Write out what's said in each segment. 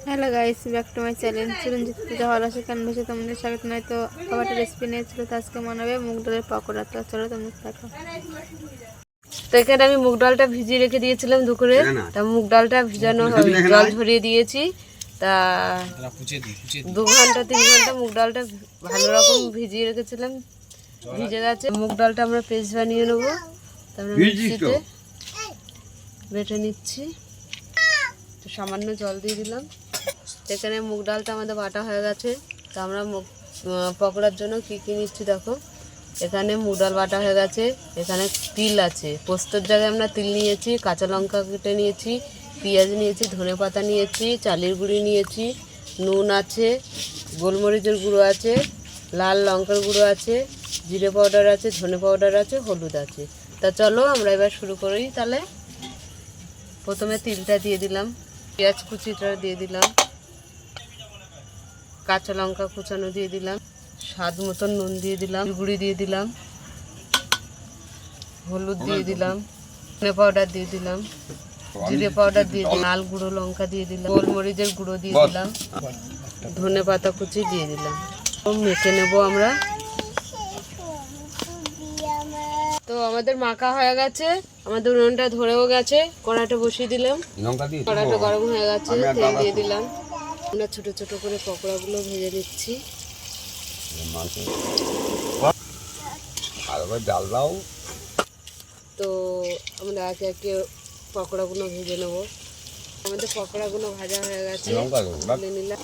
Hello guys, back to my channel Chiranjit পূজা হল সেখান বসে তোমাদের স্বাগত। নয় তো আবার একটা রেসিপি নিয়েছিল, তো আজকে বানাবে মুগ ডালের পকোড়া। তো চলো তোমরা দেখো। তো এখানে আমি মুগ ডালটা ভিজিয়ে রেখে দিয়েছিলাম দুপুরে। তা মুগ ডালটা ভিজানো জল ঝরিয়ে দিয়েছি। তা 2-3 ঘন্টা মুগ ডালটা ভালো রকম ভিজিয়ে রেখেছিলাম, ভিজে গেছে। মুগ ডালটা আমরা পেস্ট বানিয়ে নেবো। তারপরে মিক্সিতে বেটে নিচ্ছি। তো সামান্য জল দিয়ে দিলাম। এখানে মুগ ডালটা আমাদের বাটা হয়ে গেছে। তো আমরা পকোড়ার জন্য কী কী নিচ্ছি দেখো। এখানে মুগ ডাল বাটা হয়ে গেছে। এখানে তিল আছে, পোস্তর জায়গায় আমরা তিল নিয়েছি, কাঁচা লঙ্কা কেটে নিয়েছি, পেঁয়াজ নিয়েছি, ধনেপাতা নিয়েছি, চালের গুঁড়ি নিয়েছি, নুন আছে, গোলমরিচের গুঁড়ো আছে, লাল লঙ্কার গুঁড়ো আছে, জিরে পাউডার আছে, ধনে পাউডার আছে, হলুদ আছে। তা চলো আমরা এবার শুরু করি। তাহলে প্রথমে তিলটা দিয়ে দিলাম, পেঁয়াজ কুচিটা দিয়ে দিলাম, কাঁচা লঙ্কা কুচানো দিয়ে দিলাম, স্বাদ মতন নুন দিয়ে দিলাম, গুঁড়ি দিয়ে দিলাম, হলুদ দিয়ে দিলাম, ধনে পাউডার দিয়ে দিলাম, জিরে পাউডার দিয়ে দিলাম, লাল গুঁড়ো লঙ্কা দিয়ে দিলাম, গোলমরিচের গুঁড়ো দিয়ে দিলাম, ধনে পাতা কুচি দিয়ে দিলাম। মেখে নেব আমরা। তো আমাদের মাখা হয়ে গেছে, আমাদের উনুনটা ধরেও গেছে। কড়াটা বসিয়ে দিলাম, কড়াটা গরম হয়ে গেছে, তেল দিয়ে দিলাম। আমরা ছোট ছোট করে পকোড়াগুলো ভেজে নিচ্ছি। তো আমরা একে একে পকোড়াগুলো ভেজে নেব। আমাদের পকোড়াগুলো ভাজা হয়ে গেছে, তুলে নিলাম।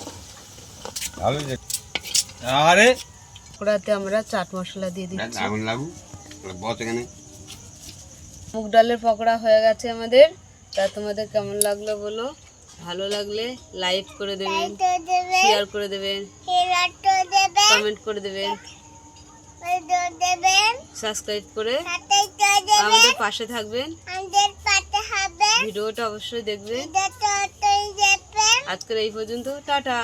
পকোড়াতে আমরা চাট মশলা দিয়ে দিচ্ছি। মুগ ডালের পকোড়া হয়ে গেছে আমাদের। তা তোমাদের কেমন লাগলো বলো। ভালো লাগলে লাইক করে দেবেন, শেয়ার করে দেবেন, কমেন্ট করে দেবেন, সাবস্ক্রাইব করে আমাদের পাশে থাকবেন। ভিডিওটা অবশ্যই দেখবেন। আজকের এই পর্যন্ত, টাটা।